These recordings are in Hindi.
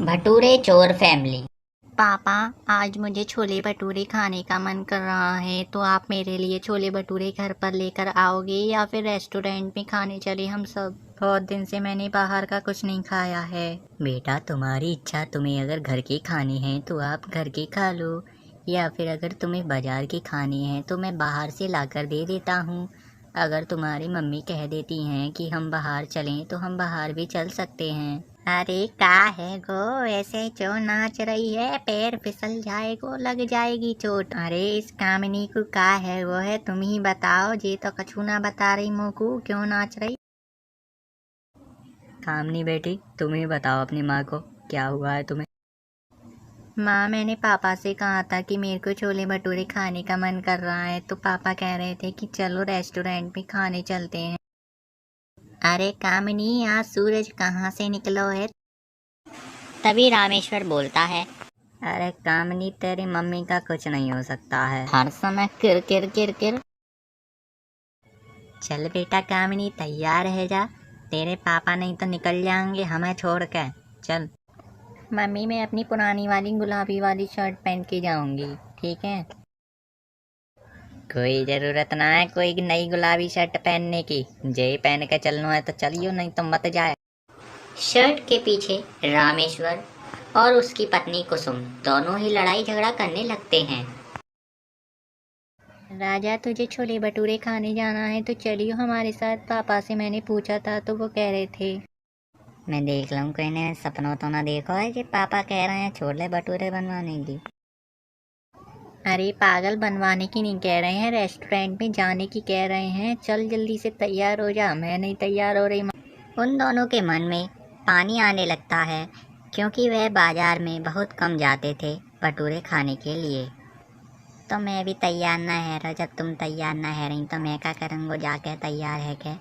भटूरे चोर फैमिली। पापा, आज मुझे छोले भटूरे खाने का मन कर रहा है, तो आप मेरे लिए छोले भटूरे घर पर लेकर आओगे या फिर रेस्टोरेंट में खाने चले हम सब। बहुत दिन से मैंने बाहर का कुछ नहीं खाया है। बेटा, तुम्हारी इच्छा, तुम्हें अगर घर की खानी है तो आप घर की खा लो, या फिर अगर तुम्हें बाजार की खानी है तो मैं बाहर से लाकर दे देता हूँ। अगर तुम्हारी मम्मी कह देती हैं कि हम बाहर चलें तो हम बाहर भी चल सकते हैं। अरे का है गो, ऐसे जो नाच रही है, पैर फिसल जाएगो, लग जाएगी चोट। अरे इस कामिनी को का है वो है, तुम ही बताओ। ये तो कछु ना बता रही मोकू, क्यों नाच रही। कामनी बेटी, तुम ही बताओ अपनी माँ को क्या हुआ है तुम्हें। माँ, मैंने पापा से कहा था कि मेरे को छोले भटूरे खाने का मन कर रहा है, तो पापा कह रहे थे कि चलो रेस्टोरेंट में खाने चलते हैं। अरे कामिनी, आज सूरज कहाँ से निकलो है। तभी रामेश्वर बोलता है, अरे कामनी, तेरी मम्मी का कुछ नहीं हो सकता है, हर समय किर किर किर किर। चल बेटा कामिनी, तैयार है जा, तेरे पापा नहीं तो निकल जाएंगे हमें छोड़ के। चल। मम्मी, मैं अपनी पुरानी वाली गुलाबी वाली शर्ट पहन के जाऊंगी, ठीक है। कोई जरूरत ना है कोई नई गुलाबी शर्ट पहनने की, जे पहन के चलना है तो चलियो, नहीं तो मत जाए। शर्ट के पीछे रामेश्वर और उसकी पत्नी कुसुम दोनों ही लड़ाई झगड़ा करने लगते हैं। राजा, तुझे छोले भटूरे खाने जाना है तो चलियो हमारे साथ, पापा से मैंने पूछा था तो वो कह रहे थे। मैं देख लूँ, कोई ने सपनों तो ना देखो है कि पापा कह रहे हैं छोले भटूरे बनवाने की। अरे पागल, बनवाने की नहीं कह रहे हैं, रेस्टोरेंट में जाने की कह रहे हैं। चल जल्दी से तैयार हो जा, मैं नहीं तैयार हो रही। उन दोनों के मन में पानी आने लगता है, क्योंकि वह बाजार में बहुत कम जाते थे भटूरे खाने के लिए। तो मैं भी तैयार ना है रहा, जब तुम तैयार ना है रही तो मैं क्या करूँगा जाके, तैयार है क्या।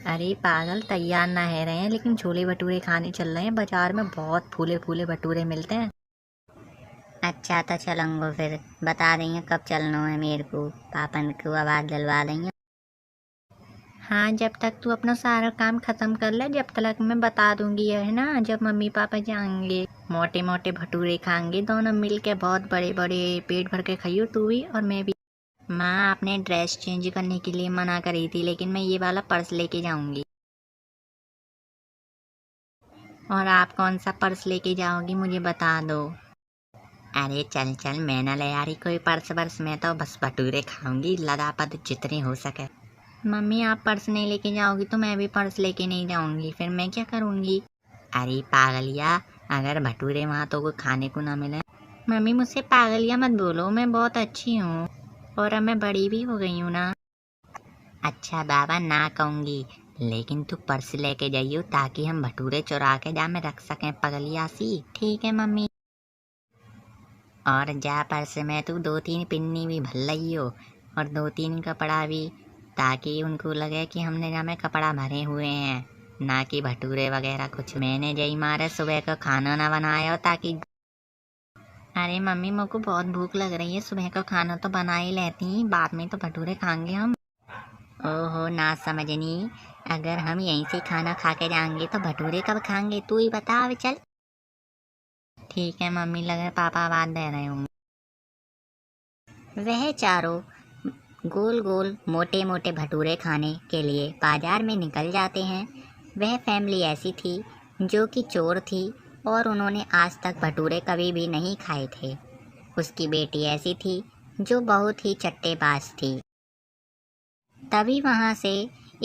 अरे पागल, तैयार ना है रहे हैं, लेकिन छोले भटूरे खाने चल रहे हैं। बाजार में बहुत फूले फूले भटूरे मिलते हैं। अच्छा तो चलूँगा, फिर बता देंगे कब चलना है मेरे को, पापा को आवाज़ दिलवा देंगे। हाँ, जब तक तू अपना सारा काम खत्म कर ले, जब तक मैं बता दूंगी, है ना। जब मम्मी पापा जाएंगे, मोटे मोटे भटूरे खाएंगे दोनों मिल के, बहुत बड़े बड़े, पेट भर के खाइयो तू भी और मैं भी। माँ, आपने ड्रेस चेंज करने के लिए मना करी थी, लेकिन मैं ये वाला पर्स लेके जाऊंगी। और आप कौन सा पर्स लेके जाओगी मुझे बता दो। अरे चल चल, मैं ना ले आ रही कोई पर्स वर्स, मैं तो बस भटूरे खाऊंगी लदापद जितने हो सके। मम्मी, आप पर्स नहीं लेके जाओगी तो मैं भी पर्स लेके नहीं जाऊंगी, फिर मैं क्या करूंगी। अरे पागलिया, अगर भटूरे वहाँ तो कोई खाने को ना मिले। मम्मी, मुझसे पागलिया मत बोलो, मैं बहुत अच्छी हूँ और अब मैं बड़ी भी हो गई हूँ ना। अच्छा बाबा, ना कहूँगी, लेकिन तू पर्स लेके जाइयो ताकि हम भटूरे चुरा के जा में रख सकें पगलिया सी। ठीक है मम्मी। और जा पर्स में तू 2-3 पिन्नी भी भर लियो और 2-3 कपड़ा भी, ताकि उनको लगे कि हमने जा में कपड़ा भरे हुए हैं, ना कि भटूरे वगैरह कुछ। मैंने जई मारे सुबह का खाना ना बनाया हो ताकि। अरे मम्मी, मेरे को बहुत भूख लग रही है, सुबह का खाना तो बना ही लेती, बाद में तो भटूरे खाएंगे हम। ओहो ना समझनी, अगर हम यहीं से खाना खा के जाएंगे तो भटूरे कब खाएंगे, तू ही बता। अब चल। ठीक है मम्मी, लगे पापा आवाज दे रहे होंगे। वह चारों गोल गोल मोटे मोटे भटूरे खाने के लिए बाजार में निकल जाते हैं। वह फैमिली ऐसी थी जो कि चोर थी और उन्होंने आज तक भटूरे कभी भी नहीं खाए थे। उसकी बेटी ऐसी थी जो बहुत ही चट्टेबाज थी। तभी वहाँ से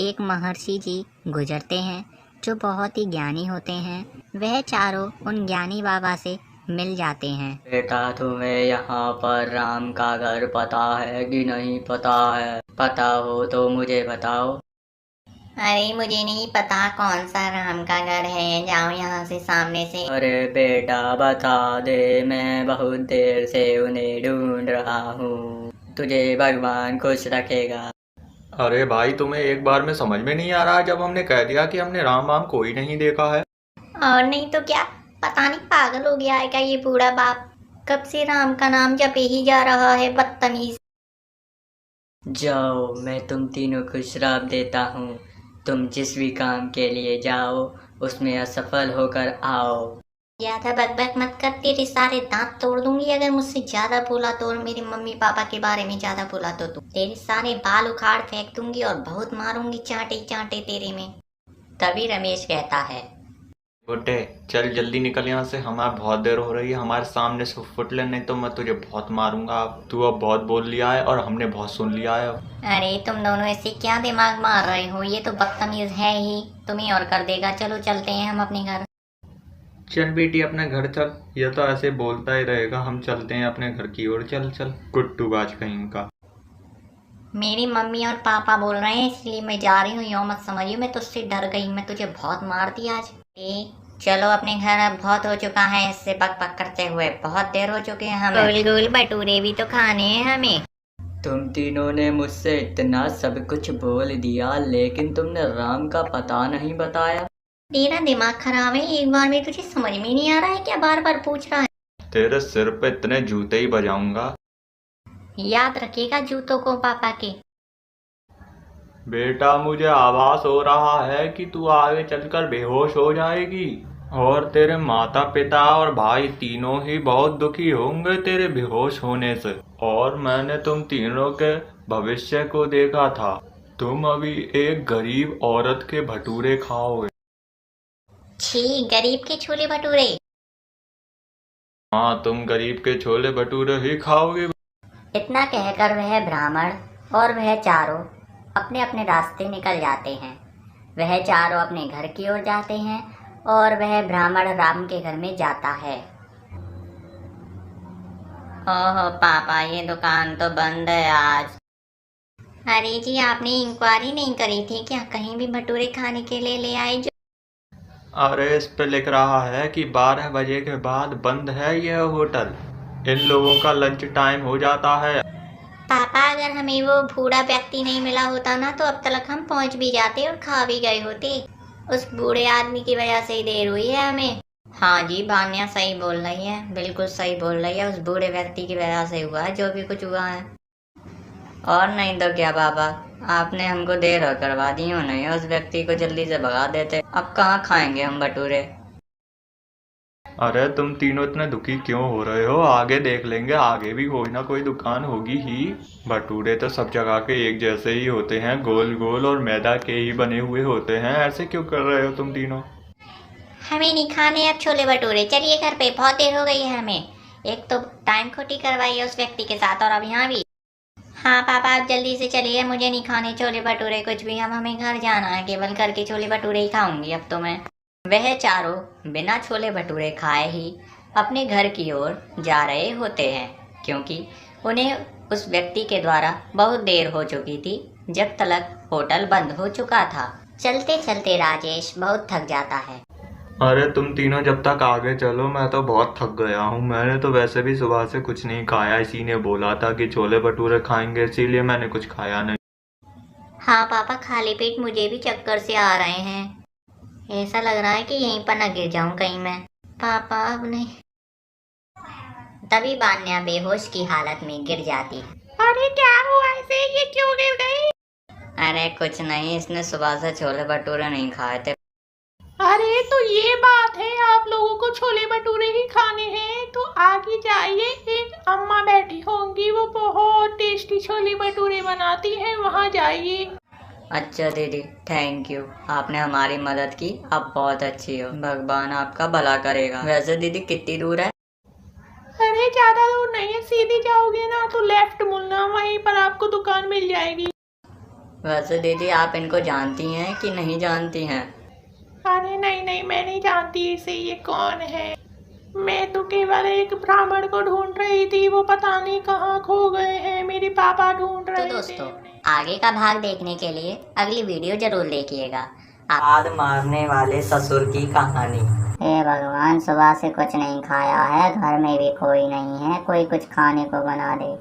एक महर्षि जी गुजरते हैं जो बहुत ही ज्ञानी होते हैं। वह चारों उन ज्ञानी बाबा से मिल जाते हैं। बेटा, तुम्हें यहाँ पर राम का घर पता है कि नहीं पता है? पता हो तो मुझे बताओ। अरे मुझे नहीं पता कौन सा राम का घर है, जाओ यहाँ से सामने से। अरे बेटा बता दे, मैं बहुत देर से उन्हें ढूंढ रहा हूँ, तुझे भगवान खुश रखेगा। अरे भाई, तुम्हें एक बार में समझ में नहीं आ रहा जब हमने कह दिया कि हमने राम वाम कोई नहीं देखा है। और नहीं तो क्या, पता नहीं पागल हो गया है क्या ये बूढ़ा बाप, कब से राम का नाम जपे ही जा रहा है, बदतमीज। जाओ, मैं तुम तीनों को श्राप देता हूँ, तुम जिस भी काम के लिए जाओ उसमें असफल होकर आओ। ज्यादा बकबक मत कर, तेरे सारे दांत तोड़ दूंगी अगर मुझसे ज्यादा बोला तो, और मेरे मम्मी पापा के बारे में ज्यादा बोला तो तेरे सारे बाल उखाड़ फेंक दूंगी और बहुत मारूंगी चांटे चांटे तेरे में। तभी रमेश कहता है, छोटे चल जल्दी निकल यहाँ से, हमारे बहुत देर हो रही है, हमारे सामने से फुट ले, नहीं तो मैं तुझे बहुत मारूंगा। अब तू अब बहुत बोल लिया है और हमने बहुत सुन लिया है। अरे तुम दोनों ऐसे क्या दिमाग मार रहे हो, ये तो बदतमीज है ही, तुम्हें और कर देगा। चलो चलते हैं हम अपने घर। चल बेटी अपने घर चल, ये तो ऐसे बोलता ही रहेगा। हम चलते हैं अपने घर की ओर, चल चल। कुट्टू बाज कहीं का। मेरी मम्मी और पापा बोल रहे हैं इसलिए मैं जा रही हूँ, यो मत समझियो मैं तुझसे डर गई, मैं तुझे बहुत मारती आज। चलो अपने घर, अब बहुत हो चुका है इससे बक बक करते हुए, बहुत देर हो चुके हैं हमें। गोल गोल भटूरे भी तो खाने हैं हमें। तुम तीनों ने मुझसे इतना सब कुछ बोल दिया, लेकिन तुमने राम का पता नहीं बताया। तेरा दिमाग खराब है, एक बार में तुझे समझ में नहीं आ रहा है क्या, बार बार पूछ रहा है। तेरे सिर पे इतने जूते ही बजाऊंगा। याद रखिएगा जूतों को पापा के। बेटा मुझे आभास हो रहा है कि तू आगे चलकर बेहोश हो जाएगी, और तेरे माता पिता और भाई तीनों ही बहुत दुखी होंगे तेरे बेहोश होने से। और मैंने तुम तीनों के भविष्य को देखा था, तुम अभी एक गरीब औरत के भटूरे खाओगे। छी, गरीब के छोले भटूरे। हाँ तुम गरीब के छोले भटूरे ही खाओगे। इतना कहकर वह ब्राह्मण और वह चारों अपने अपने रास्ते निकल जाते हैं। वह चारों अपने घर की ओर जाते हैं और वह ब्राह्मण राम के घर में जाता है। ओहो पापा, ये दुकान तो बंद है आज। अरे जी, आपने इंक्वायरी नहीं करी थी क्या, कहीं भी भटूरे खाने के लिए ले आए जो? अरे इस पे लिख रहा है कि 12 बजे के बाद बंद है यह होटल, इन लोगों का लंच टाइम हो जाता है। पापा, अगर हमें वो बूढ़ा व्यक्ति नहीं मिला होता ना तो अब तक हम पहुंच भी जाते और खा भी गए होते। उस बूढ़े आदमी की वजह से ही देर हुई है हमें। हाँ जी, भान्या सही बोल रही है, बिल्कुल सही बोल रही है, उस बूढ़े व्यक्ति की वजह से हुआ है जो भी कुछ हुआ है। और नहीं तो क्या बाबा, आपने हमको देर और करवा दी हो, नहीं उस व्यक्ति को जल्दी से भगा देते। अब कहाँ खाएंगे हम भटूरे। अरे तुम तीनों इतने दुखी क्यों हो रहे हो, आगे देख लेंगे, आगे भी कोई ना कोई दुकान होगी ही। भटूरे तो सब जगह के एक जैसे ही होते हैं, गोल गोल और मैदा के ही बने हुए होते हैं, ऐसे क्यों कर रहे हो तुम तीनों। हमें नहीं खाने अब छोले भटूरे, चलिए घर पे, बहुत देर हो गई है हमें। एक तो टाइम खोटी करवाई है उस व्यक्ति के साथ, और अब यहाँ भी। हाँ पापा, आप जल्दी से चलिए, मुझे नहीं खाने छोले भटूरे कुछ भी, अब हमें घर जाना है, केवल घर के छोले भटूरे ही खाऊंगी अब तो मैं। वह चारों बिना छोले भटूरे खाए ही अपने घर की ओर जा रहे होते हैं, क्योंकि उन्हें उस व्यक्ति के द्वारा बहुत देर हो चुकी थी, जब तक होटल बंद हो चुका था। चलते चलते राजेश बहुत थक जाता है। अरे तुम तीनों जब तक आगे चलो, मैं तो बहुत थक गया हूँ। मैंने तो वैसे भी सुबह से कुछ नहीं खाया, इसी ने बोला था कि छोले भटूरे खाएंगे, इसीलिए मैंने कुछ खाया नहीं। हाँ पापा, खाली पेट मुझे भी चक्कर से आ रहे हैं, ऐसा लग रहा है कि यहीं पर न गिर जाऊं कहीं मैं। पापा अब नहीं। तभी बान्या बेहोश की हालत में गिर जाती है। अरे क्या हुआ ऐसे, ये क्यों गिर गई? अरे कुछ नहीं, इसने सुबह से छोले भटूरे नहीं खाए थे। अरे तो ये बात है, आप लोगों को छोले भटूरे ही खाने हैं तो आगे जाइए, एक अम्मा बैठी होंगी, वो बहुत टेस्टी छोले भटूरे बनाती हैं, वहाँ जाइए। अच्छा दीदी, थैंक यू, आपने हमारी मदद की, आप बहुत अच्छी हो, भगवान आपका भला करेगा। वैसे दीदी कितनी दूर है? अरे ज्यादा दूर नहीं है, सीधी जाओगे ना तो लेफ्ट मुड़ना, वहीं पर आपको दुकान मिल जाएगी। वैसे दीदी आप इनको जानती हैं कि नहीं जानती हैं? अरे नहीं नहीं, मैं नहीं जानती इसे, ये कौन है। मैं तो केवल एक ब्राह्मण को ढूंढ रही थी, वो पता नहीं कहाँ खो गए हैं, मेरे पापा ढूंढ रहे थे। तो दोस्तों, आगे का भाग देखने के लिए अगली वीडियो जरूर देखिएगा। आद मारने वाले ससुर की कहानी। हे भगवान, सुबह से कुछ नहीं खाया है, घर में भी कोई नहीं है, कोई कुछ खाने को बना दे।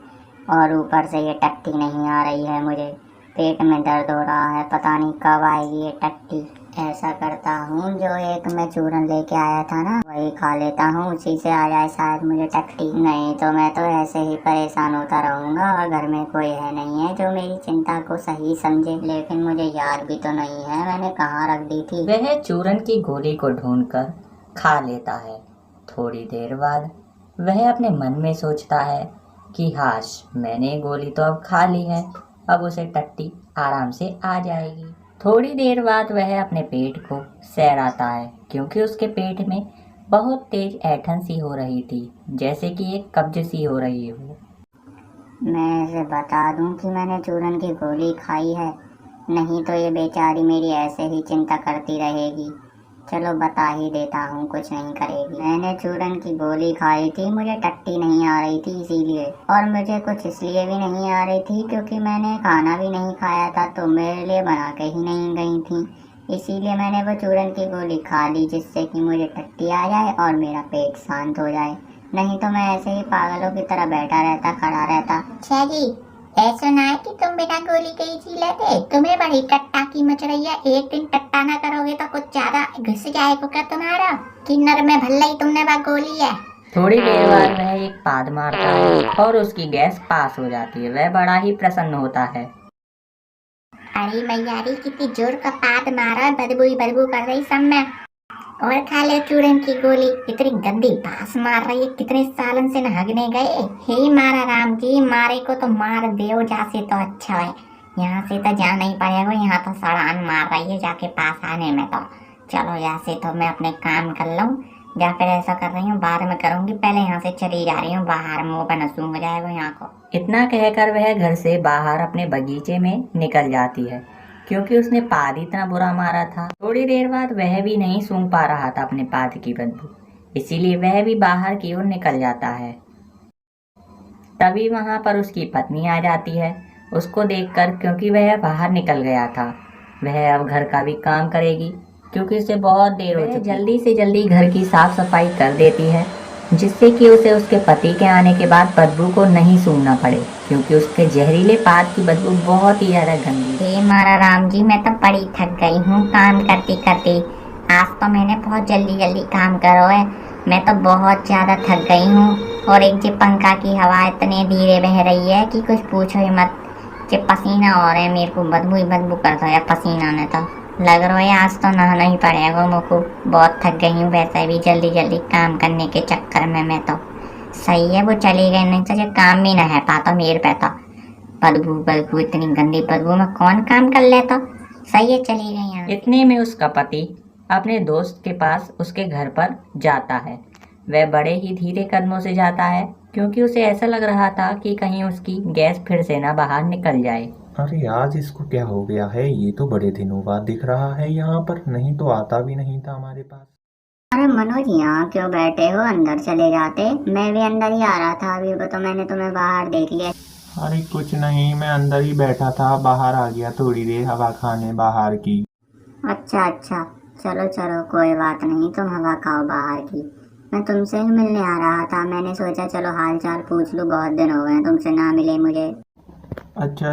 और ऊपर से ये टट्टी नहीं आ रही है, मुझे पेट में दर्द हो रहा है, पता नहीं कब आएगी ये टट्टी। ऐसा करता हूँ, जो एक मैं चूरन लेके आया था ना, वही खा लेता हूँ, उसी से आ जाए शायद मुझे टट्टी। नहीं तो मैं तो ऐसे ही परेशान होता रहूँगा, और घर में कोई है नहीं है जो मेरी चिंता को सही समझे। लेकिन मुझे याद भी तो नहीं है मैंने कहाँ रख दी थी। वह चूरन की गोली को ढूंढकर खा लेता है थोड़ी देर बाद वह अपने मन में सोचता है कि हाश मैंने गोली तो अब खा ली है, अब उसे टट्टी आराम से आ जाएगी। थोड़ी देर बाद वह अपने पेट को सहराता है क्योंकि उसके पेट में बहुत तेज ऐंठन सी हो रही थी, जैसे कि एक कब्ज सी हो रही हो। मैं इसे बता दूं कि मैंने चूरन की गोली खाई है, नहीं तो ये बेचारी मेरी ऐसे ही चिंता करती रहेगी। चलो बता ही देता हूँ, कुछ नहीं करेगी। मैंने चूरन की गोली खाई थी, मुझे टट्टी नहीं आ रही थी इसीलिए, और मुझे कुछ इसलिए भी नहीं आ रही थी क्योंकि मैंने खाना भी नहीं खाया था, तो मेरे लिए बना के ही नहीं गई थी, इसीलिए मैंने वो चूरन की गोली खा ली जिससे कि मुझे टट्टी आ जाए और मेरा पेट शांत हो जाए, नहीं तो मैं ऐसे ही पागलों की तरह बैठा रहता, खड़ा रहता। अच्छा जी, ऐसा सुना है कि तुम बिना गोली के ही जी लेते, तुम्हें बड़ी टट्टा की मच रही है, एक दिन टट्टा ना करोगे तो कुछ ज्यादा घुस जाएगा क्या तुम्हारा, कि नर में भल्ला ही तुमने वह गोली है। थोड़ी देर बाद वह एक पाद मारता है और उसकी गैस पास हो जाती है। वह बड़ा ही प्रसन्न होता है। अरे मैयारी कितनी जोर का पाद मारा, बदबू ही बदबू कर रही सब में, और खा ले चूरन की गोली, इतनी गंदी बास मार रही है, कितने सालन से नहगने गए। हे मारा राम जी, मारे को तो मार देव, जासे तो अच्छा है, यहाँ से तो जाना ही पड़ेगा, यहाँ तो सड़ान मार रही है जाके पास आने में, तो चलो यहाँ से तो मैं अपने काम कर लूँ, या फिर ऐसा कर रही हूँ बाद में करूँगी, पहले यहाँ से चली जा रही हूँ बाहर, मुँह पर नसूं हो जाएगा यहाँ को। इतना कहकर वह घर से बाहर अपने बगीचे में निकल जाती है क्योंकि उसने पाद इतना बुरा मारा था। थोड़ी देर बाद वह भी नहीं सूंघ पा रहा था अपने पाद की बदबू, इसीलिए वह भी बाहर की ओर निकल जाता है। तभी वहां पर उसकी पत्नी आ जाती है उसको देखकर, क्योंकि वह बाहर निकल गया था। वह अब घर का भी काम करेगी क्योंकि उसे बहुत देर हो चुकी। जल्दी से जल्दी घर की साफ सफाई कर देती है जिससे कि उसे उसके पति के आने के बाद बदबू को नहीं सूंघना पड़े, क्योंकि उसके जहरीले पाद की बदबू बहुत ही ज्यादा गंदी। हे मारा राम जी, मैं तो बड़ी थक गई हूँ काम करती करती, आज तो मैंने बहुत जल्दी जल्दी काम करो है, मैं तो बहुत ज्यादा थक गई हूँ, और एक जो पंखा की हवा इतने धीरे बह रही है कि कुछ पूछो ही मत, जो पसीना हो रहा है मेरे को, बदबू ही बदबू करता है पसीना ने, तो लग रहा है आज तो नहाना ही पड़ेगा मुझको, बहुत थक गई हूँ वैसे भी जल्दी जल्दी काम करने के चक्कर में। मैं तो सही है वो चली गई, नहीं तो जो काम भी ना है पाता मेरे पे, तो बदबू बदबू इतनी गंदी बदबू में कौन काम कर लेता, सही है चली गई यहाँ। इतने में उसका पति अपने दोस्त के पास उसके घर पर जाता है। वह बड़े ही धीरे कदमों से जाता है क्योंकि उसे ऐसा लग रहा था कि कहीं उसकी गैस फिर से ना बाहर निकल जाए। अरे आज इसको क्या हो गया है, ये तो बड़े दिनों बाद दिख रहा है यहाँ पर, नहीं तो आता भी नहीं था हमारे पास। अरे मनोज यहाँ क्यों बैठे हो, अंदर चले जाते, मैं भी अंदर ही आ रहा था अभी को, तो मैंने तुम्हें बाहर देख लिया। अरे कुछ नहीं, मैं अंदर ही बैठा था, बाहर आ गया थोड़ी देर हवा खाने बाहर की। अच्छा अच्छा, चलो चलो कोई बात नहीं, तुम हवा खाओ बाहर की, मैं तुमसे ही मिलने आ रहा था, मैंने सोचा चलो हाल चाल पूछ लूँ, बहुत दिन हो गए तुमसे ना मिले मुझे। अच्छा,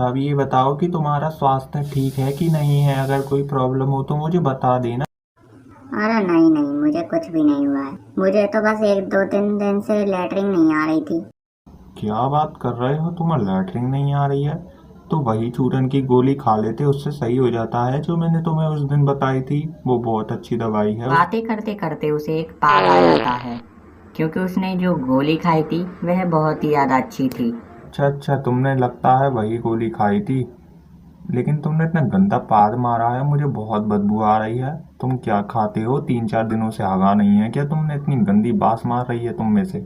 अब ये बताओ कि तुम्हारा स्वास्थ्य ठीक है कि नहीं है, अगर कोई प्रॉब्लम हो तो मुझे बता देना। अरे नहीं नहीं, मुझे कुछ भी नहीं हुआ है, मुझे तो बस 1-2-3 दिन से लैटरिन नहीं आ रही थी। क्या बात कर रहे हो, तुम्हें लैटरिन नहीं आ रही है? तो वही चूरन की गोली खा लेते, उससे सही हो जाता है, जो मैंने तुम्हें उस दिन बताई थी, वो बहुत अच्छी दवाई है। बातें करते करते उसे एक पाद आ जाता है क्योंकि उसने जो गोली खाई थी वह बहुत ही ज्यादा अच्छी थी। अच्छा, तुमने लगता है वही गोली खाई थी, लेकिन तुमने इतना गंदा पाद मारा है, मुझे बहुत बदबू आ रही है। तुम क्या खाते हो, 3-4 दिनों से हगा नहीं है क्या, तुमने इतनी गंदी बास मार रही है तुम में से।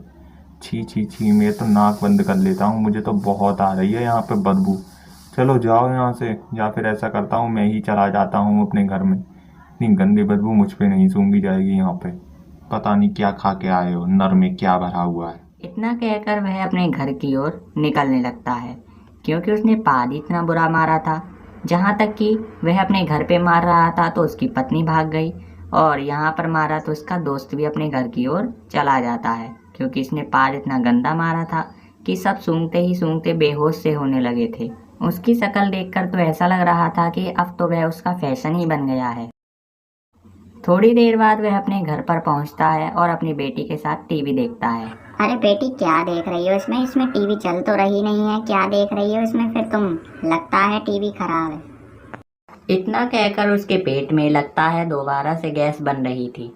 छी छी छी, मैं तो नाक बंद कर लेता हूँ, मुझे तो बहुत आ रही है यहाँ पे बदबू। चलो जाओ यहाँ से, या फिर ऐसा करता हूँ मैं ही चला जाता हूँ अपने घर में, इतनी गंदी बदबू मुझ पे नहीं सूंघी जाएगी यहाँ पे। पता नहीं क्या खा के आए हो, नर में क्या भरा हुआ है। इतना कहकर वह अपने घर की ओर निकलने लगता है क्योंकि उसने पाद इतना बुरा मारा था। जहाँ तक कि वह अपने घर पे मार रहा था तो उसकी पत्नी भाग गई, और यहाँ पर मारा तो उसका दोस्त भी अपने घर की ओर चला जाता है क्योंकि इसने पाद इतना गंदा मारा था कि सब सूंघते ही सूंघते बेहोश से होने लगे थे। उसकी शक्ल देखकर तो ऐसा लग रहा था कि अब तो वह उसका फैशन ही बन गया है। थोड़ी देर बाद वह अपने घर पर पहुंचता है और अपनी बेटी के साथ टीवी देखता है। अरे बेटी क्या देख रही हो इसमें टीवी चल तो रही नहीं है, क्या देख रही हो इसमें फिर तुम, लगता है टीवी खराब है। इतना कहकर उसके पेट में लगता है दोबारा से गैस बन रही थी।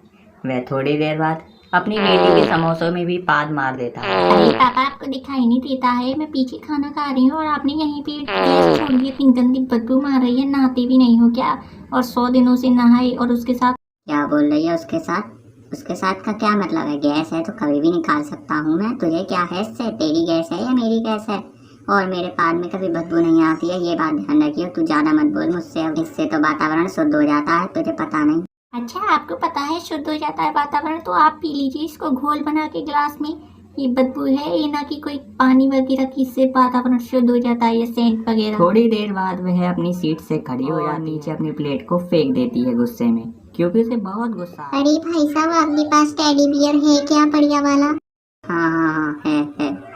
वह थोड़ी देर बाद अपनी बेटी के समोसों में भी पाद मार देता है। अरे पापा, आपको दिखाई नहीं देता है? मैं पीछे खाना खा रही हूँ और आपने यहीं पे गैस छोड़ दी। इतनी गंदी बदबू मार रही है, नहाते भी नहीं हो क्या? और 100 दिनों से नहाई और उसके साथ क्या बोल रही है उसके साथ? उसके साथ का क्या मतलब है? गैस है तो कभी भी निकाल सकता हूँ मैं। तुझे क्या है इससे? तेरी गैस है या मेरी गैस है? और मेरे पाद में कभी बदबू नहीं आती है, ये बात ध्यान रखियो। तू ज्यादा मत बोल मुझसे, अब इससे तो वातावरण शुद्ध हो जाता है, तुझे पता नहीं। अच्छा, आपको पता है शुद्ध हो जाता है वातावरण? तो आप पी लीजिए इसको घोल बना के गिलास में। ये बदबू है, ये ना कि कोई पानी वगैरह की, इससे वातावरण शुद्ध हो जाता है, ये सेंट वगैरह। थोड़ी देर बाद वह अपनी सीट से खड़ी हो जाती नीचे अपनी प्लेट को फेंक देती है गुस्से में, क्योंकि उसे बहुत गुस्सा आता है। अरे भाई साहब, आपके पास टेडी बियर है क्या, बढ़िया वाला? हाँ, है।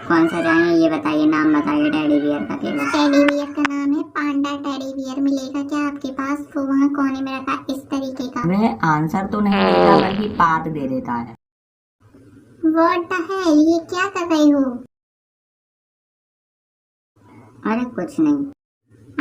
कौन सा चाहिए ये बताइए, नाम बताइए टेडी बियर का। टेडी बियर का नाम है पांडा टेडी बियर। मिलेगा क्या आपके पास? वो वहाँ कोने में रखा, इस तरीके का। वह आंसर तो नहीं देता बल्कि पाद दे देता है। व्हाट द हेल, ये क्या कर रही हो? अरे कुछ नहीं,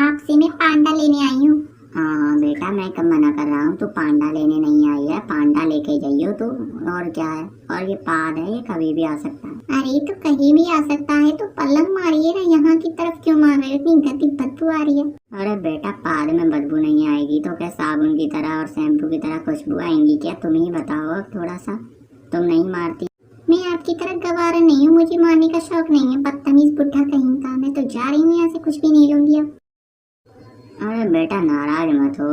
आपसे मैं पांडा लेने आई हूँ। हाँ बेटा, मैं कब मना कर रहा हूँ, तू पांडा लेने नहीं आई है, पांडा लेके जाइयो तू। और क्या है? और ये पाद है, ये कभी भी आ सकता है। अरे तो कहीं भी आ सकता है, तो पलंग मारिए ना, यहाँ की तरफ क्यों मार रहे हो? इतनी गंदी बदबू आ रही है। अरे बेटा, पाद में बदबू नहीं आएगी तो क्या साबुन की तरह और शैम्पू की तरह खुशबू आएंगी क्या? तुम ही बताओ अब थोड़ा सा। तुम नहीं मारती? मैं आपकी तरह गवारा नहीं हूँ, मुझे मारने का शौक नहीं है। बदतमीज बुढ़ा कहीं का। मैं तो जा रही हूँ यहाँ से, कुछ भी नहीं लूंगी अब। अरे बेटा नाराज मत हो,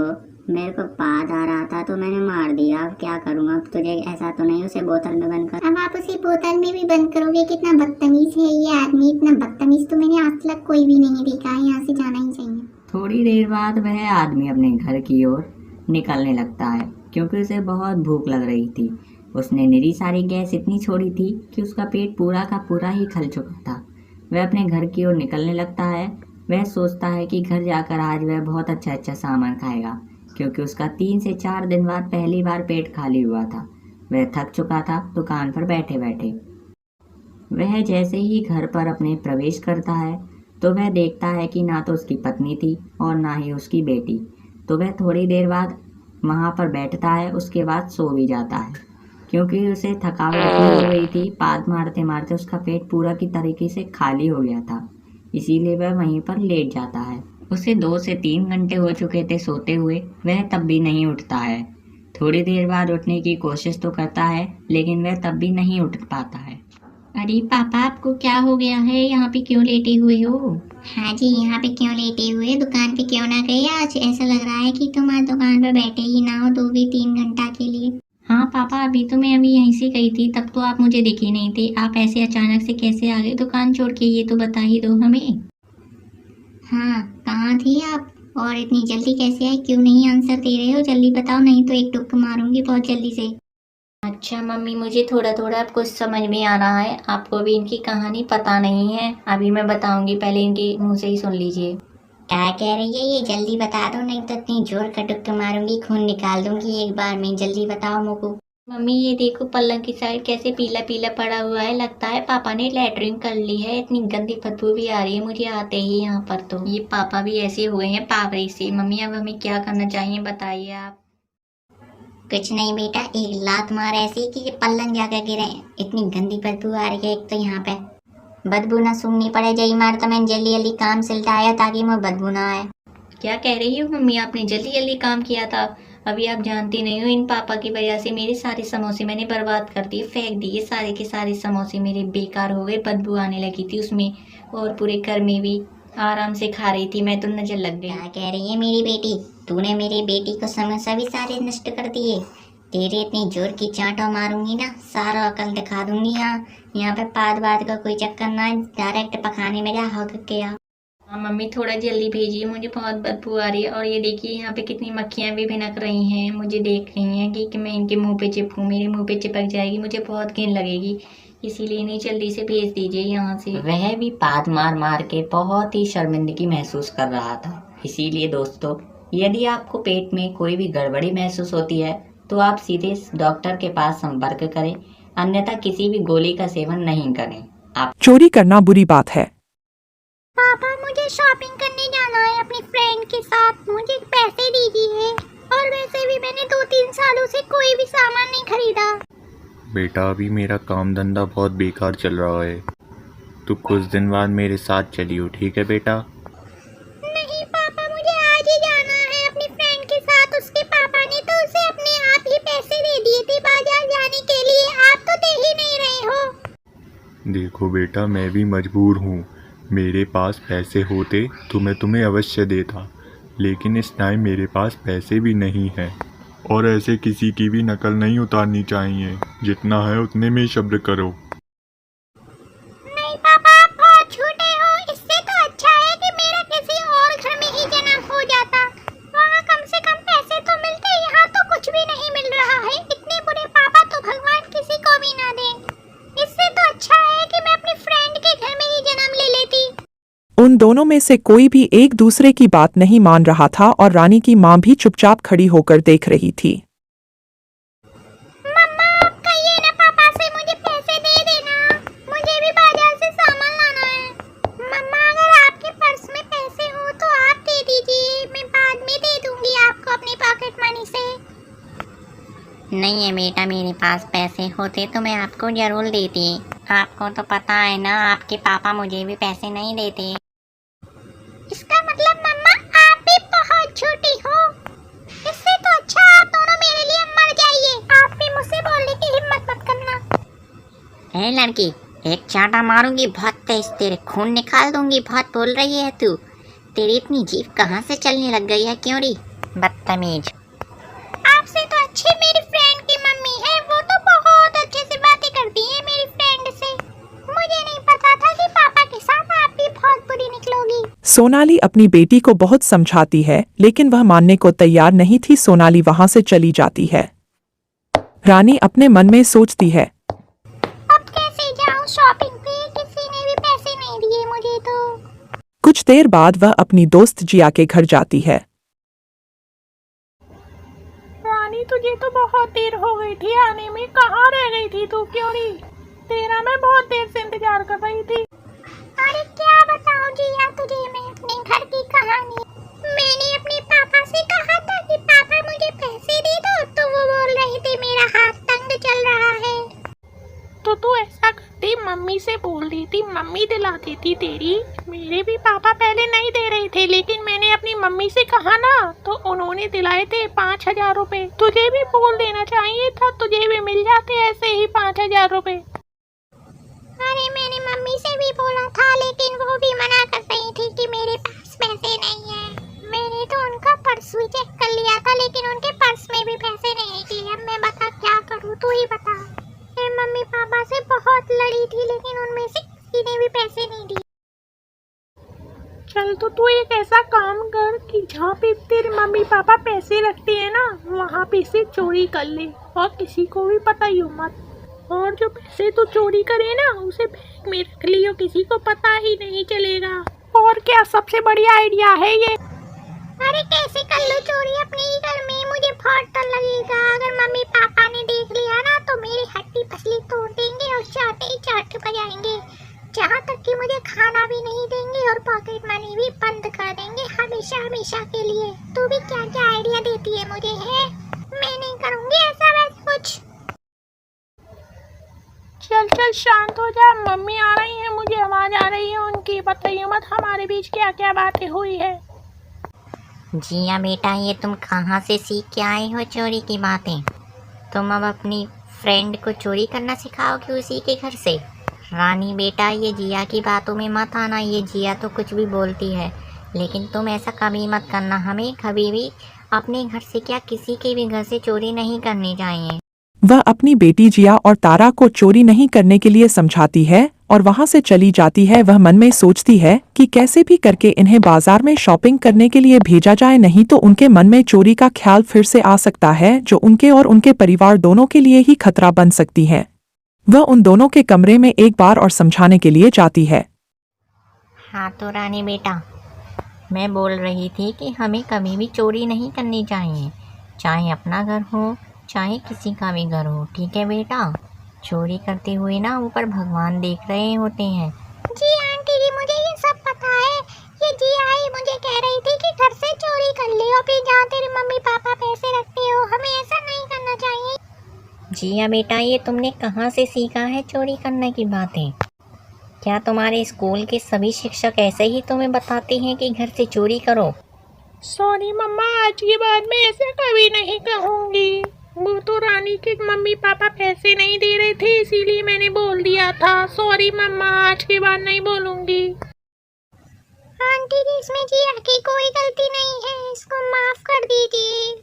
मेरे को पाद आ रहा था तो मैंने मार दिया, अब क्या करूँगा? अब तुझे ऐसा तो नहीं उसे बोतल में बंद कर? अब आप उसे बोतल में भी बंद करोगे? कितना बदतमीज है ये आदमी, इतना बदतमीज तो मैंने आज तक कोई भी नहीं देखा है। यहाँ से जाना ही चाहिए। थोड़ी देर बाद वह आदमी अपने घर की ओर निकलने लगता है, क्योंकि उसे बहुत भूख लग रही थी। उसने निरी सारी गैस इतनी छोड़ी थी कि उसका पेट पूरा का पूरा ही खल चुका था। वह अपने घर की ओर निकलने लगता है। वह सोचता है कि घर जाकर आज वह बहुत अच्छा सामान खाएगा, क्योंकि उसका 3 से 4 दिन बाद पहली बार पेट खाली हुआ था। वह थक चुका था दुकान पर बैठे बैठे। वह जैसे ही घर पर अपने प्रवेश करता है तो वह देखता है कि ना तो उसकी पत्नी थी और ना ही उसकी बेटी। तो वह थोड़ी देर बाद वहाँ पर बैठता है, उसके बाद सो भी जाता है, क्योंकि उसे थकावट इतनी हो गई थी। पाद मारते मारते उसका पेट पूरा की तरीके से खाली हो गया था, इसीलिए वह वहीं पर लेट जाता है। उसे 2 से 3 घंटे हो चुके थे सोते हुए, वह तब भी नहीं उठता है। थोड़ी देर बाद उठने की कोशिश तो करता है, लेकिन वह तब भी नहीं उठ पाता है। अरे पापा, आपको क्या हो गया है? यहाँ पे क्यों लेटे हुए हो? हाँ जी, यहाँ पे क्यों लेटे हुए? दुकान पे क्यों ना गए आज? ऐसा लग रहा है कि तुम आज दुकान पे बैठे ही ना हो 2-3 घंटा के लिए। हाँ पापा, अभी तो मैं यहीं से गई थी, तब तो आप मुझे दिखे नहीं थे। आप ऐसे अचानक से कैसे आ गए दुकान छोड़ के, ये तो बता ही दो हमें। हाँ, कहाँ थी आप? और इतनी जल्दी कैसे आए? क्यों नहीं आंसर दे रहे हो? जल्दी बताओ, नहीं तो एक टुक मारूंगी बहुत जल्दी से। अच्छा मम्मी, मुझे थोड़ा थोड़ा अब कुछ समझ में आ रहा है। आपको भी इनकी कहानी पता नहीं है, अभी मैं बताऊंगी, पहले इनके मुंह से ही सुन लीजिए। क्या कह रही है ये? जल्दी बता दो, नहीं तो इतनी जोर का टुक मारूंगी, खून निकाल दूंगी एक बार में। जल्दी बताओ मुझको। मम्मी ये देखो, पलंग की साइड कैसे पीला पीला पड़ा हुआ है, लगता है पापा ने लैटरिन कर ली है। इतनी गंदी बदबू भी आ रही है मुझे आते ही यहाँ पर। तो ये पापा भी ऐसे हुए हैं पावरी से। मम्मी अब हमें क्या करना चाहिए, बताइए आप। कुछ नहीं बेटा, एक लात मार ऐसी कि ये पलंग जाकर गिरे। इतनी गंदी बदबू आ रही है, एक तो यहाँ पे बदबू ना सूंघनी पड़े। जई मार तो मैंने जल्दी जल्दी काम सिलटाया ताकि मुझे बदबू ना आए। क्या कह रही हो मम्मी? आपने जल्दी जल्दी काम किया था? अभी आप जानती नहीं हो, इन पापा की वजह से मेरे सारे समोसे मैंने बर्बाद कर दिए, फेंक दिए। सारे के सारे समोसे मेरे बेकार हो गए, बदबू आने लगी थी उसमें, और पूरे घर में भी आराम से खा रही थी मैं तो नजर लग गई। क्या कह रही है मेरी बेटी? तूने मेरी बेटी को समोसा भी सारे नष्ट कर दिए। तेरे इतनी जोर की चांटा मारूंगी ना, सारा अकल दिखा दूंगी। यहाँ पे पाद का कोई चक्कर ना, डायरेक्ट पकाने में जा हक के आ। हाँ मम्मी, थोड़ा जल्दी भेजिए, मुझे बहुत बदबू आ रही है। और ये देखिए यहाँ पे कितनी मक्खियाँ भी भिनक रही हैं, मुझे देख रही हैं कि मैं इनके मुंह पे चिपकूँ, मेरे मुंह पे चिपक जाएगी, मुझे बहुत घिन लगेगी। इसीलिए इन्हें जल्दी से भेज दीजिए यहाँ से। वह भी पाद मार मार के बहुत ही शर्मिंदगी महसूस कर रहा था। इसीलिए दोस्तों, यदि आपको पेट में कोई भी गड़बड़ी महसूस होती है तो आप सीधे डॉक्टर के पास संपर्क करें, अन्यथा किसी भी गोली का सेवन नहीं करें। आप चोरी करना बुरी बात है। पापा, मुझे शॉपिंग करने जाना है अपनी फ्रेंड के साथ, मुझे पैसे दीजिए। और वैसे भी मैंने 2-3 सालों से कोई भी सामान नहीं खरीदा। बेटा अभी मेरा काम धंधा बहुत बेकार चल रहा है, तो कुछ दिन बाद मेरे साथ चलियो, ठीक है बेटा? नहीं पापा, मुझे आज ही जाना है अपनी फ्रेंड के साथ। उसके पापा ने तो उसे अपने आप ही पैसे दे दिए थे बाजार जाने के लिए, आप तो दे ही नहीं रहे हो। देखो बेटा, मैं भी मजबूर हूँ। मेरे पास पैसे होते तो मैं तुम्हें अवश्य देता, लेकिन इस टाइम मेरे पास पैसे भी नहीं हैं। और ऐसे किसी की भी नकल नहीं उतारनी चाहिए, जितना है उतने में सब्र करो। नहीं पापा, आप बहुत छोटे हो। इससे तो अच्छा है कि मेरा किसी और घर में ही जन्म हो जाता। वहाँ कम से कम पैसे तो मिलते, यहाँ तो कुछ भी नहीं मिल रहा है। इतने बुरे पापा तो भगवान किसी को भी ना दे। इससे तो अच्छा है कि मैं अपनी फ्रेंड के घर में ही जन्म ले लेती। उन दोनों में से कोई भी एक दूसरे की बात नहीं मान रहा था और रानी की माँ भी चुपचाप खड़ी होकर देख रही थी। मम्मा, आप कहिए ना पापा से मुझे पैसे दे देना, मुझे भी बाजार से सामान लाना है। मम्मा, अगर आपके पर्स में पैसे हो तो आप दे दीजिए, मैं बाद में दे दूंगी आपको अपनी पॉकेट मनी से। नहीं है बेटा, मेरे पास पैसे होते तो मैं आपको जरूर देती। आपको तो पता है ना, आपके पापा मुझे भी पैसे नहीं देते। इसका मतलब मम्मा आप भी बहुत छोटी हो। इससे तो अच्छा आप दोनों मेरे लिए मर जाइए। आप भी मुझसे बोलने की हिम्मत मत करना। ए लड़की, एक चांटा मारूंगी बहुत तेज, तेरे खून निकाल दूंगी। बहुत बोल रही है तू। तेरी इतनी जीभ कहाँ से चलने लग गई है, क्यों री बदतमीज। आपसे तो अच्छी मेरी फ्रेंड की मम्मी है, वो तो बहुत अच्छे से बातें करती है मेरी फ्रेंड से। मुझे नहीं पता था कि पापा के साथ आप भी बहुत बुरी निकलोगी। सोनाली अपनी बेटी को बहुत समझाती है, लेकिन वह मानने को तैयार नहीं थी। सोनाली वहां से चली जाती है। रानी अपने मन में सोचती है, अब कैसे जाऊं शॉपिंग पे, किसी ने भी पैसे नहीं दिए मुझे तो। कुछ देर बाद वह अपनी दोस्त जिया के घर जाती है। रानी, तुझे तो बहुत देर हो गई थी आने में, कहाँ रह गई थी तू? क्यों नहीं? तेरा मैं बहुत देर से इंतजार कर रही थी। अरे क्या बताऊं जिया तुझे मैं अपने घर की कहानी। मैंने अपने पापा से कहा था कि पापा मुझे पैसे दे दो, तो वो बोल रहे थे मेरा हाथ तंग चल रहा है। तो तू ऐसा करती, मम्मी से बोल देती, मम्मी दिला देती तेरी। मेरे भी पापा पहले नहीं दे रहे थे, लेकिन मैंने अपनी मम्मी से कहा ना, तो उन्होंने दिलाए थे 5,000 रुपए। तुझे भी बोल देना चाहिए था, तुझे भी मिल जाते ऐसे ही 5,000 रुपए। अरे मैंने मम्मी से भी बोला था, लेकिन वो भी मना कर रही थी कि मेरे पास पैसे नहीं है। मैंने तो उनका पर्स भी चेक कर लिया था, लेकिन उनके पर्स में भी पैसे नहीं थे। अब मैं बता क्या करूँ, तू ही बता। मैं मम्मी पापा से बहुत लड़ी थी, लेकिन उनमें से किसी ने भी पैसे नहीं दिए। चल तो तू एक ऐसा काम कर कि जहाँ पे तेरे मम्मी पापा पैसे रखते हैं ना, वहाँ पे से चोरी कर ले, और किसी को भी पता ही हो मत। और जो पैसे तू चोरी करे ना, उसे बैंक में रख लियो, किसी को पता ही नहीं चलेगा। और क्या सबसे बढ़िया आइडिया है ये। अरे कैसे कर लो चोरी अपने ही घर में, मुझे बहुत डर लगेगा। अगर मम्मी पापा ने देख लिया ना, तो मेरी हड्डी पसली तोड़ देंगे और चाटे ही चाट बजाएंगे। जहाँ तक कि मुझे खाना भी नहीं देंगे और पॉकेट मनी भी बंद कर देंगे हमेशा हमेशा के लिए। तू भी क्या क्या आइडिया देती है मुझे, है? मैं नहीं करूँगी ऐसा वैसा कुछ। चल चल शांत हो जा, मम्मी आ रही है, मुझे आवाज आ रही है उनकी। बताइए मत हमारे बीच क्या क्या बातें हुई है। जिया बेटा, ये तुम कहाँ से सीख के आए हो चोरी की बातें? तुम अब अपनी फ्रेंड को चोरी करना सिखाओगे उसी के घर से? रानी बेटा, ये जिया की बातों में मत आना। ये जिया तो कुछ भी बोलती है, लेकिन तुम ऐसा कभी मत करना। हमें कभी भी अपने घर से क्या किसी के भी घर से चोरी नहीं करनी चाहिए। वह अपनी बेटी जिया और तारा को चोरी नहीं करने के लिए समझाती है और वहां से चली जाती है। वह मन में सोचती है कि कैसे भी करके इन्हें बाजार में शॉपिंग करने के लिए भेजा जाए, नहीं तो उनके मन में चोरी का ख्याल फिर से आ सकता है, जो उनके और उनके परिवार दोनों के लिए ही खतरा बन सकती है। वह उन दोनों के कमरे में एक बार और समझाने के लिए जाती है। हाँ तो रानी बेटा, मैं बोल रही थी कि हमें कभी भी चोरी नहीं करनी चाहिए, चाहे अपना घर हो चाहे किसी का भी घर हो, ठीक है बेटा? चोरी करते हुए ना ऊपर भगवान देख रहे होते हैं। जी आंटी जी, मुझे ये सब पता है। ये जी आई मुझे कह रही थी कि घर से चोरी कर ले और फिर जहाँ तेरे मम्मी पापा पैसे रखते हो, हमें ऐसा नहीं करना चाहिए। जिया बेटा, ये तुमने कहाँ से सीखा है चोरी करने की बातें? क्या तुम्हारे स्कूल के सभी शिक्षक ऐसे ही तुम्हें बताते हैं कि घर से चोरी करो? सॉरी मम्मा, आज के बाद मैं ऐसे कभी नहीं कहूँगी। वो तो रानी के मम्मी पापा पैसे नहीं दे रहे थे, इसीलिए मैंने बोल दिया था। सॉरी मम्मा, आज के बाद नहीं बोलूँगी। आंटी जी, इसमें जिया की कोई गलती नहीं है, इसको माफ कर दीजिए।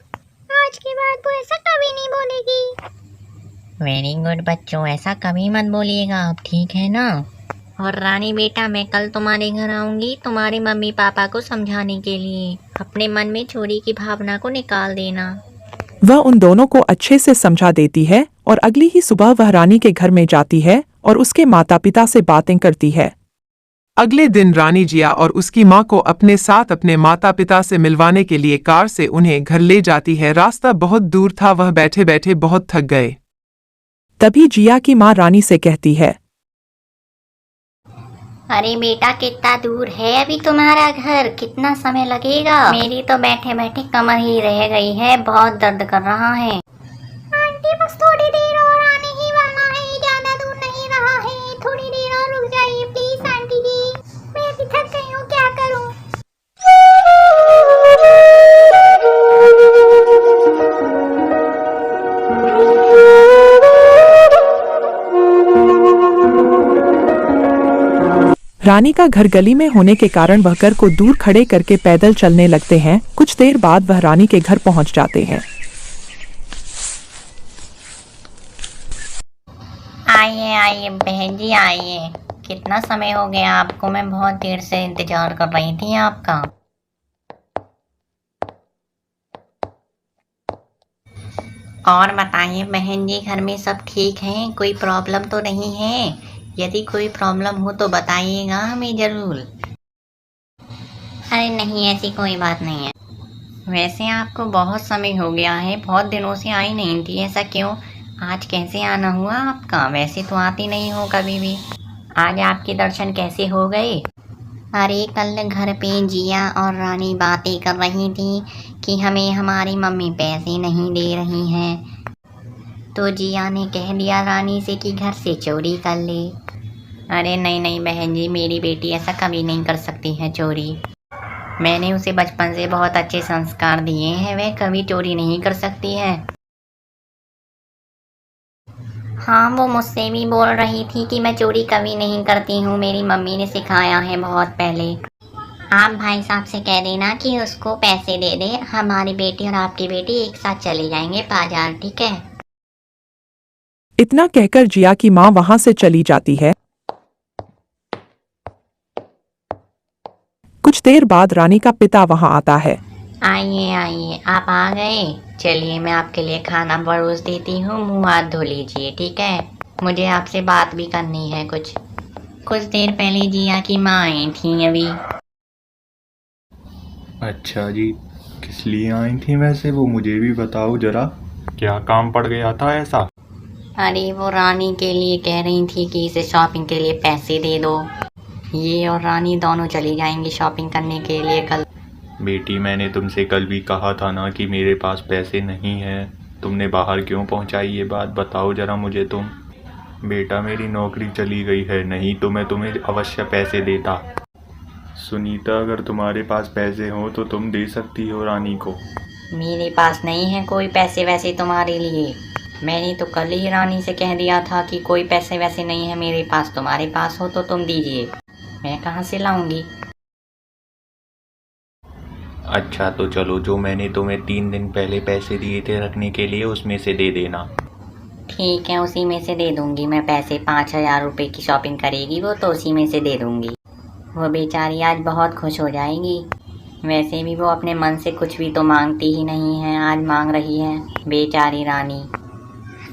आज के बाद वो ऐसा कभी नहीं बोलेगी। वेरी गुड बच्चों, ऐसा कभी मत बोलिएगा आप, ठीक है ना? और रानी बेटा, मैं कल तुम्हारे घर आऊंगी तुम्हारे मम्मी पापा को समझाने के लिए। अपने मन में चोरी की भावना को निकाल देना। वह उन दोनों को अच्छे से समझा देती है और अगली ही सुबह वह रानी के घर में जाती है और उसके माता पिता से बातें करती है। अगले दिन रानी जिया और उसकी माँ को अपने साथ अपने माता पिता से मिलवाने के लिए कार से उन्हें घर ले जाती है। रास्ता बहुत दूर था, वह बैठे बैठे बहुत थक गए। तभी जिया की माँ रानी से कहती है, अरे बेटा, कितना दूर है अभी तुम्हारा घर? कितना समय लगेगा? मेरी तो बैठे बैठे कमर ही रह गई है, बहुत दर्द कर रहा है। आंटी बस थोड़ी देर और आने ही वाला है, ज्यादा दूर नहीं रहा है। थोड़ी देर और रुक जाइए प्लीज आंटी जी, मैं अभी थक गई हूँ, क्या करूँ। रानी का घर गली में होने के कारण वह घर को दूर खड़े करके पैदल चलने लगते हैं। कुछ देर बाद वह रानी के घर पहुंच जाते हैं। आइए आइए बहन जी, आइए। कितना समय हो गया आपको? मैं बहुत देर से इंतजार कर रही थी आपका। और बताइए बहन जी, घर में सब ठीक हैं? कोई प्रॉब्लम तो नहीं है? यदि कोई प्रॉब्लम हो तो बताइएगा हमें ज़रूर। अरे नहीं, ऐसी कोई बात नहीं है। वैसे आपको बहुत समय हो गया है, बहुत दिनों से आई नहीं थी, ऐसा क्यों? आज कैसे आना हुआ आपका? वैसे तो आती नहीं हो कभी भी। आज आपके दर्शन कैसे हो गए? अरे कल घर पे जिया और रानी बातें कर रही थी कि हमें हमारी मम्मी पैसे नहीं दे रही हैं, तो जिया ने कह दिया रानी से कि घर से चोरी कर ले। अरे नहीं नहीं बहन जी, मेरी बेटी ऐसा कभी नहीं कर सकती है चोरी। मैंने उसे बचपन से बहुत अच्छे संस्कार दिए हैं, वह कभी चोरी नहीं कर सकती है। हाँ, वो मुझसे भी बोल रही थी कि मैं चोरी कभी नहीं करती हूँ, मेरी मम्मी ने सिखाया है बहुत पहले। आप भाई साहब से कह देना कि उसको पैसे दे दे, हमारी बेटी और आपकी बेटी एक साथ चले जाएंगे बाजार, ठीक है? इतना कहकर जिया की माँ वहां से चली जाती है। कुछ देर बाद रानी का पिता वहां आता है। आइए आइए, आप आ गए। चलिए मैं आपके लिए खाना परोस देती हूँ, मुँह हाथ धो लीजिए, ठीक है? मुझे आपसे बात भी करनी है कुछ देर पहले जिया की माँ आई थी अभी। अच्छा जी, किस लिए आई थी वैसे? वो मुझे भी बताओ जरा, क्या काम पड़ गया था ऐसा? अरे वो रानी के लिए कह रही थी कि इसे शॉपिंग के लिए पैसे दे दो। ये और रानी दोनों चली जाएंगी शॉपिंग करने के लिए कल। बेटी, मैंने तुमसे कल भी कहा था ना कि मेरे पास पैसे नहीं हैं। तुमने बाहर क्यों पहुंचाई ये बात बताओ जरा मुझे तुम। बेटा, मेरी नौकरी चली गई है, नहीं तो मैं तुम्हें अवश्य पैसे देता। सुनीता, अगर तुम्हारे पास पैसे हो तो तुम दे सकती हो रानी को। मेरे पास नहीं है कोई पैसे वैसे तुम्हारे लिए। मैंने तो कल ही रानी से कह दिया था कि कोई पैसे वैसे नहीं है मेरे पास, तुम्हारे पास हो तो तुम दीजिए, मैं कहाँ से लाऊंगी। अच्छा तो चलो, जो मैंने तुम्हें 3 दिन पहले पैसे दिए थे रखने के लिए, उसमें से दे देना। ठीक है, उसी में से दे दूंगी मैं पैसे। 5,000 रुपये की शॉपिंग करेगी वो, तो उसी में से दे दूंगी। वो बेचारी आज बहुत खुश हो जाएगी। वैसे भी वो अपने मन से कुछ भी तो मांगती ही नहीं है, आज मांग रही है बेचारी रानी।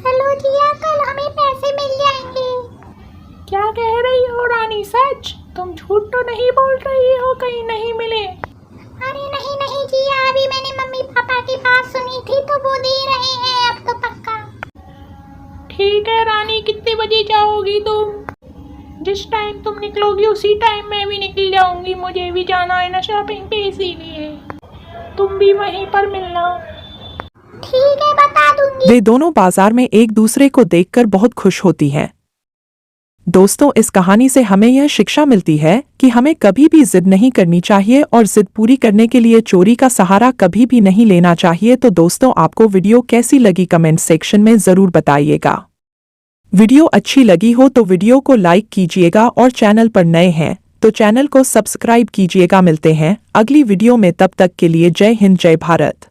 हेलो जिया, कल हमें पैसे मिल जाएंगे। क्या कह रही हो रानी? सच? तुम झूठ तो नहीं बोल रही हो कहीं नहीं मिले? अरे नहीं नहीं जिया, अभी मैंने मम्मी पापा की बात सुनी थी तो वो दे रहे हैं अब तो पक्का। ठीक है रानी, कितने बजे जाओगी तुम? जिस टाइम तुम निकलोगी उसी टाइम मैं भी निकल जाऊंगी, मुझे भी जाना है ना शॉपिंग पे, इसीलिए तुम भी वहीं पर मिलना। ठीक है, बता दूंगी। वे दोनों बाजार में एक दूसरे को देखकर बहुत खुश होती हैं। दोस्तों, इस कहानी से हमें यह शिक्षा मिलती है कि हमें कभी भी जिद नहीं करनी चाहिए और जिद पूरी करने के लिए चोरी का सहारा कभी भी नहीं लेना चाहिए। तो दोस्तों, आपको वीडियो कैसी लगी कमेंट सेक्शन में जरूर बताइएगा। वीडियो अच्छी लगी हो तो वीडियो को लाइक कीजिएगा और चैनल पर नए हैं तो चैनल को सब्सक्राइब कीजिएगा। मिलते हैं अगली वीडियो में, तब तक के लिए जय हिंद, जय भारत।